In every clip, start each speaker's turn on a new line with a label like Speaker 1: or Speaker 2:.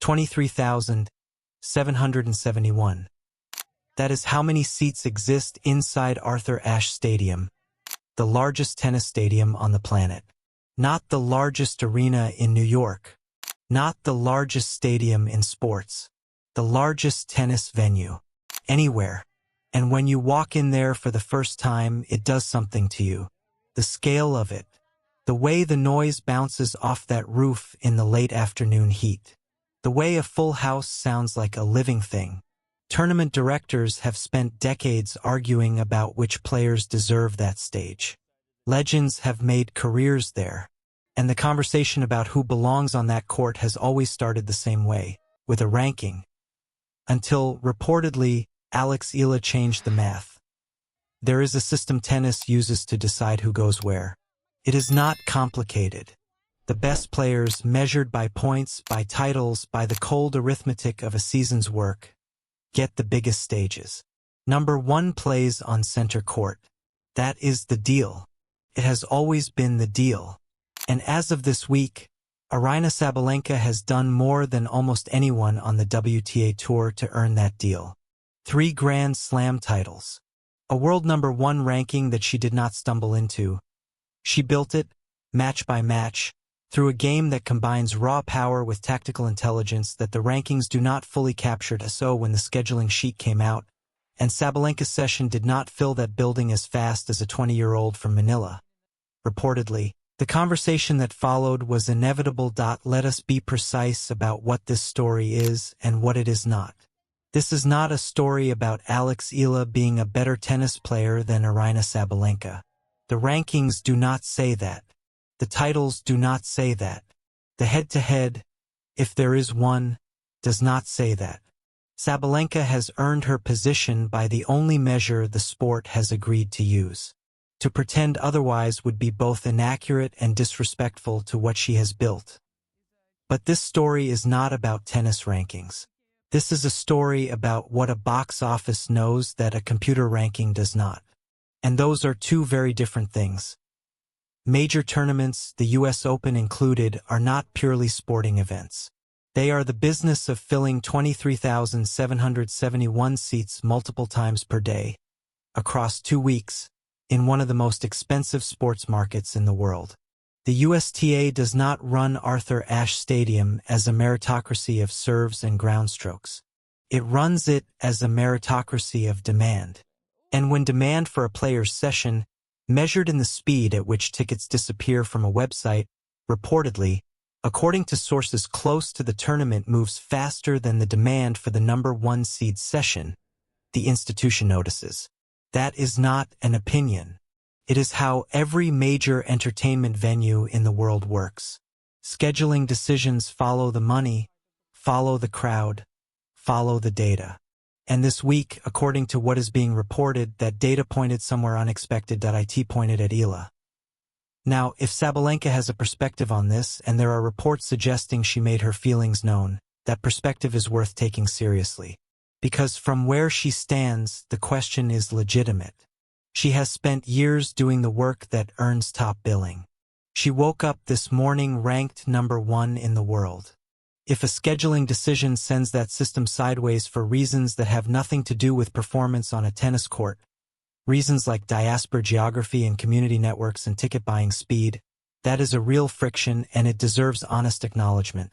Speaker 1: 23,771. That is how many seats exist inside Arthur Ashe Stadium, the largest tennis stadium on the planet. Not the largest arena in New York. Not the largest stadium in sports. The largest tennis venue. Anywhere. And when you walk in there for the first time, it does something to you. The scale of it. The way the noise bounces off that roof in the late afternoon heat. The way a full house sounds like a living thing. Tournament directors have spent decades arguing about which players deserve that stage. Legends have made careers there. And the conversation about who belongs on that court has always started the same way, with a ranking. Until, reportedly, out.Eala changed the math. There is a system tennis uses to decide who goes where. It is not complicated. The best players, measured by points, by titles, by the cold arithmetic of a season's work, get the biggest stages. Number 1 plays on center court. That is the deal. It has always been the deal. And as of this week, Aryna Sabalenka has done more than almost anyone on the WTA Tour to earn that deal. 3 Grand Slam titles. A world number 1 ranking that she did not stumble into. She built it, match by match, through a game that combines raw power with tactical intelligence that the rankings do not fully capture. So when the scheduling sheet came out, and Sabalenka's session did not fill that building as fast as a 20-year-old from Manila. Reportedly, the conversation that followed was inevitable. Let us be precise about what this story is and what it is not. This is not a story about out.Eala being a better tennis player than Aryna Sabalenka. The rankings do not say that. The titles do not say that. The head-to-head, if there is one, does not say that. Sabalenka has earned her position by the only measure the sport has agreed to use. To pretend otherwise would be both inaccurate and disrespectful to what she has built. But this story is not about tennis rankings. This is a story about what a box office knows that a computer ranking does not. And those are 2 very different things. Major tournaments, the US Open included, are not purely sporting events. They are the business of filling 23,771 seats multiple times per day, across 2 weeks, in one of the most expensive sports markets in the world. The USTA does not run Arthur Ashe Stadium as a meritocracy of serves and ground strokes. It runs it as a meritocracy of demand. And when demand for a player's session, measured in the speed at which tickets disappear from a website, reportedly, according to sources close to the tournament, moves faster than the demand for the number 1 seed session, the institution notices. That is not an opinion. It is how every major entertainment venue in the world works. Scheduling decisions follow the money, follow the crowd, follow the data. And this week, according to what is being reported, that data pointed somewhere unexpected. It pointed at Eala. Now, if Sabalenka has a perspective on this, and there are reports suggesting she made her feelings known, that perspective is worth taking seriously. Because from where she stands, the question is legitimate. She has spent years doing the work that earns top billing. She woke up this morning ranked number 1 in the world. If a scheduling decision sends that system sideways for reasons that have nothing to do with performance on a tennis court, reasons like diaspora geography and community networks and ticket buying speed, that is a real friction and it deserves honest acknowledgement.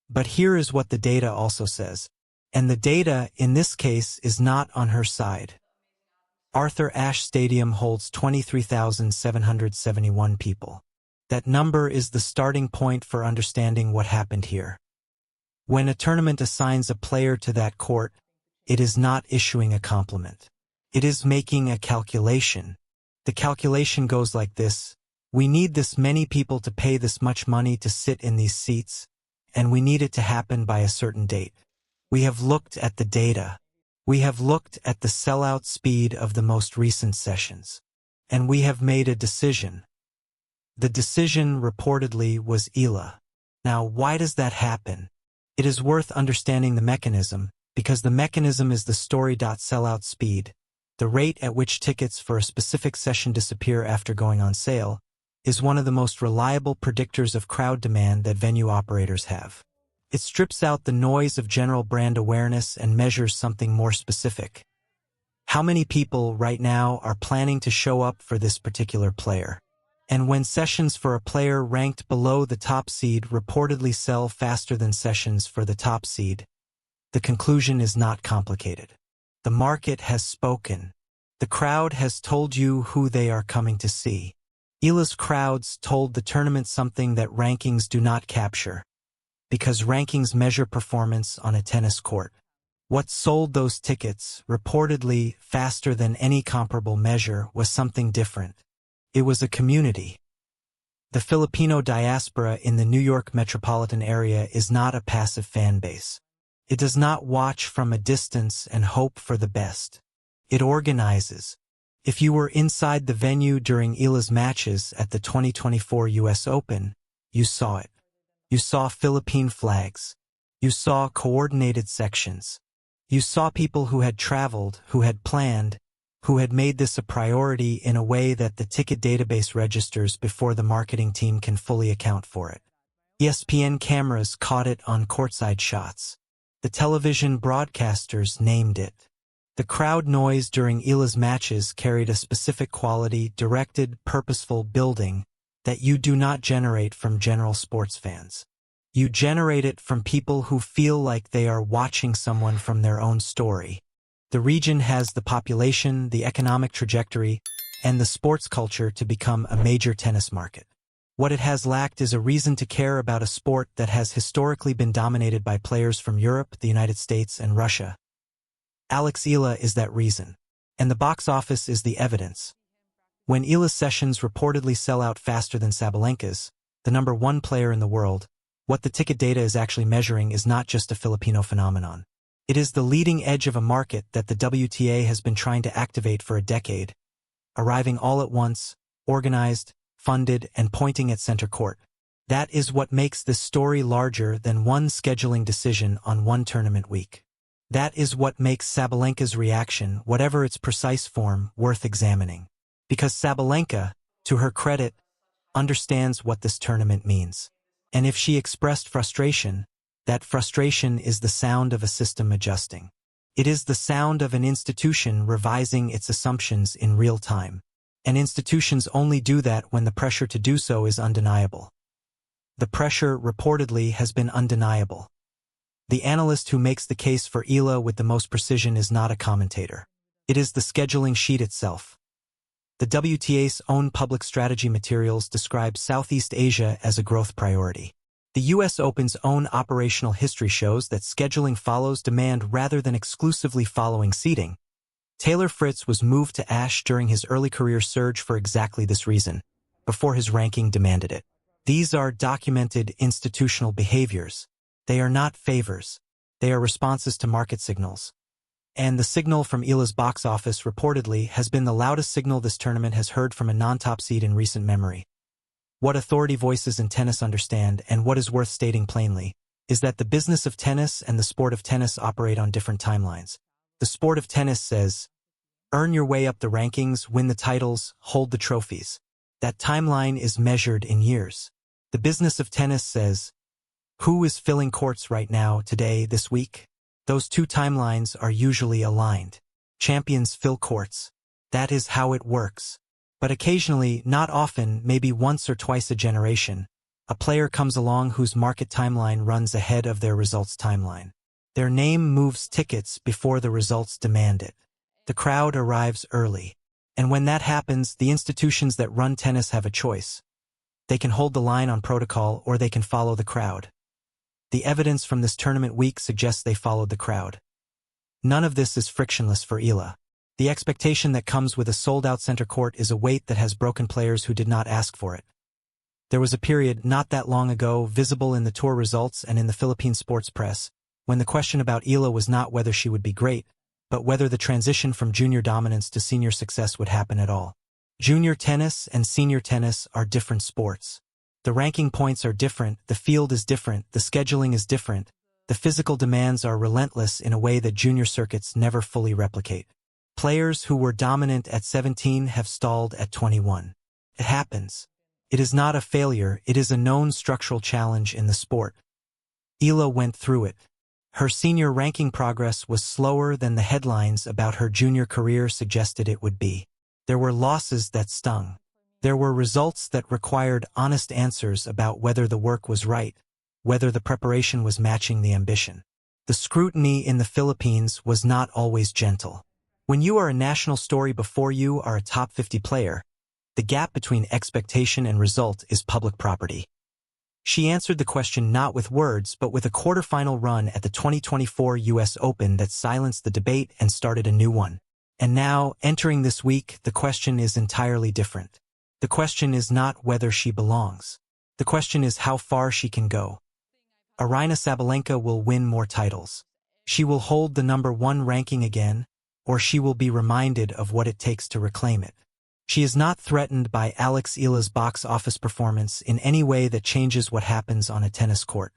Speaker 1: But here is what the data also says. And the data, in this case, is not on her side. Arthur Ashe Stadium holds 23,771 people. That number is the starting point for understanding what happened here. When a tournament assigns a player to that court, it is not issuing a compliment. It is making a calculation. The calculation goes like this: we need this many people to pay this much money to sit in these seats, and we need it to happen by a certain date. We have looked at the data. We have looked at the sellout speed of the most recent sessions. And we have made a decision. The decision reportedly was Eala. Now, why does that happen? It is worth understanding the mechanism, because the mechanism is the story. Sellout speed, the rate at which tickets for a specific session disappear after going on sale, is one of the most reliable predictors of crowd demand that venue operators have. It strips out the noise of general brand awareness and measures something more specific. How many people right now are planning to show up for this particular player? And when sessions for a player ranked below the top seed reportedly sell faster than sessions for the top seed, the conclusion is not complicated. The market has spoken. The crowd has told you who they are coming to see. Eala's crowds told the tournament something that rankings do not capture, because rankings measure performance on a tennis court. What sold those tickets, reportedly faster than any comparable measure, was something different. It was a community. The Filipino diaspora in the New York metropolitan area is not a passive fan base. It does not watch from a distance and hope for the best. It organizes. If you were inside the venue during Eala's matches at the 2024 US Open, you saw it. You saw Philippine flags. You saw coordinated sections. You saw people who had traveled, who had planned, who had made this a priority in a way that the ticket database registers before the marketing team can fully account for it. ESPN cameras caught it on courtside shots. The television broadcasters named it. The crowd noise during Eala's matches carried a specific quality, directed, purposeful building that you do not generate from general sports fans. You generate it from people who feel like they are watching someone from their own story. The region has the population, the economic trajectory, and the sports culture to become a major tennis market. What it has lacked is a reason to care about a sport that has historically been dominated by players from Europe, the United States, and Russia. out.Eala is that reason, and the box office is the evidence. When Eala's sessions reportedly sell out faster than Sabalenka's, the #1 player in the world, what the ticket data is actually measuring is not just a Filipino phenomenon. It is the leading edge of a market that the WTA has been trying to activate for a decade, arriving all at once, organized, funded, and pointing at center court. That is what makes this story larger than one scheduling decision on one tournament week. That is what makes Sabalenka's reaction, whatever its precise form, worth examining. Because Sabalenka, to her credit, understands what this tournament means. And if she expressed frustration, that frustration is the sound of a system adjusting. It is the sound of an institution revising its assumptions in real time. And institutions only do that when the pressure to do so is undeniable. The pressure, reportedly, has been undeniable. The analyst who makes the case for Eala with the most precision is not a commentator. It is the scheduling sheet itself. The WTA's own public strategy materials describe Southeast Asia as a growth priority. The US Open's own operational history shows that scheduling follows demand rather than exclusively following seeding. Taylor Fritz was moved to Ashe during his early career surge for exactly this reason, before his ranking demanded it. These are documented institutional behaviors. They are not favors. They are responses to market signals. And the signal from Eala's box office reportedly has been the loudest signal this tournament has heard from a non-top seed in recent memory. What authority voices in tennis understand, and what is worth stating plainly, is that the business of tennis and the sport of tennis operate on different timelines. The sport of tennis says, earn your way up the rankings, win the titles, hold the trophies. That timeline is measured in years. The business of tennis says, who is filling courts right now, today, this week? Those two timelines are usually aligned. Champions fill courts. That is how it works. But occasionally, not often, maybe once or twice a generation, a player comes along whose market timeline runs ahead of their results timeline. Their name moves tickets before the results demand it. The crowd arrives early. And when that happens, the institutions that run tennis have a choice. They can hold the line on protocol or they can follow the crowd. The evidence from this tournament week suggests they followed the crowd. None of this is frictionless for Eala. The expectation that comes with a sold-out center court is a weight that has broken players who did not ask for it. There was a period not that long ago, visible in the tour results and in the Philippine sports press, when the question about Eala was not whether she would be great, but whether the transition from junior dominance to senior success would happen at all. Junior tennis and senior tennis are different sports. The ranking points are different, the field is different, the scheduling is different, the physical demands are relentless in a way that junior circuits never fully replicate. Players who were dominant at 17 have stalled at 21. It happens. It is not a failure, it is a known structural challenge in the sport. Eala went through it. Her senior ranking progress was slower than the headlines about her junior career suggested it would be. There were losses that stung. There were results that required honest answers about whether the work was right, whether the preparation was matching the ambition. The scrutiny in the Philippines was not always gentle. When you are a national story before you are a top 50 player, the gap between expectation and result is public property. She answered the question not with words but with a quarterfinal run at the 2024 U.S. Open that silenced the debate and started a new one. And now, entering this week, the question is entirely different. The question is not whether she belongs. The question is how far she can go. Aryna Sabalenka will win more titles. She will hold the #1 ranking again, or she will be reminded of what it takes to reclaim it. She is not threatened by out.Eala's box office performance in any way that changes what happens on a tennis court.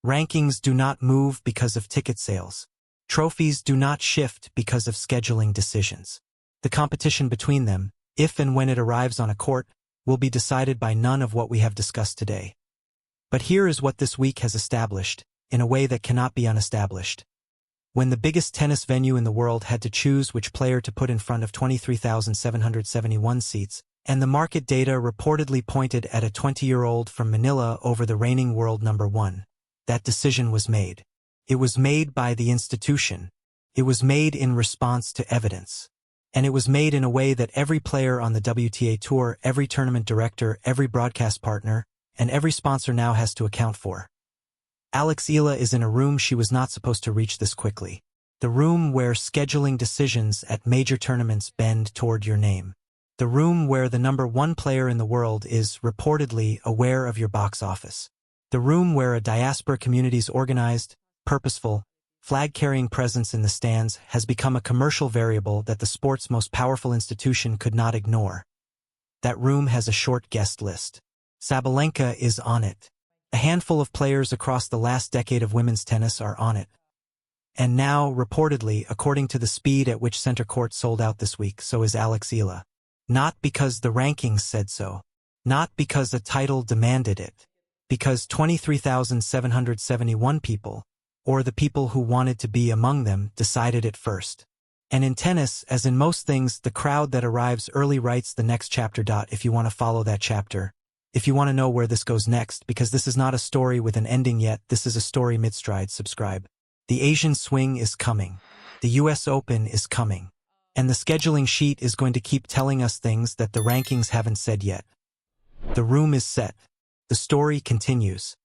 Speaker 1: Rankings do not move because of ticket sales. Trophies do not shift because of scheduling decisions. The competition between them, if and when it arrives on a court, will be decided by none of what we have discussed today. But here is what this week has established, in a way that cannot be unestablished. When the biggest tennis venue in the world had to choose which player to put in front of 23,771 seats, and the market data reportedly pointed at a 20-year-old from Manila over the reigning world #1, that decision was made. It was made by the institution. It was made in response to evidence. And it was made in a way that every player on the WTA Tour, every tournament director, every broadcast partner, and every sponsor now has to account for. out.Eala is in a room she was not supposed to reach this quickly. The room where scheduling decisions at major tournaments bend toward your name. The room where the #1 player in the world is, reportedly, aware of your box office. The room where a diaspora community's organized, purposeful, flag-carrying presence in the stands has become a commercial variable that the sport's most powerful institution could not ignore. That room has a short guest list. Sabalenka is on it. A handful of players across the last decade of women's tennis are on it. And now, reportedly, according to the speed at which center court sold out this week, so is out.Eala. Not because the rankings said so. Not because a title demanded it. Because 23,771 people, or the people who wanted to be among them, decided it first. And in tennis, as in most things, the crowd that arrives early writes the next chapter. If you want to follow that chapter, if you want to know where this goes next, because this is not a story with an ending yet, this is a story mid-stride, subscribe. The Asian swing is coming. The US Open is coming. And the scheduling sheet is going to keep telling us things that the rankings haven't said yet. The room is set. The story continues.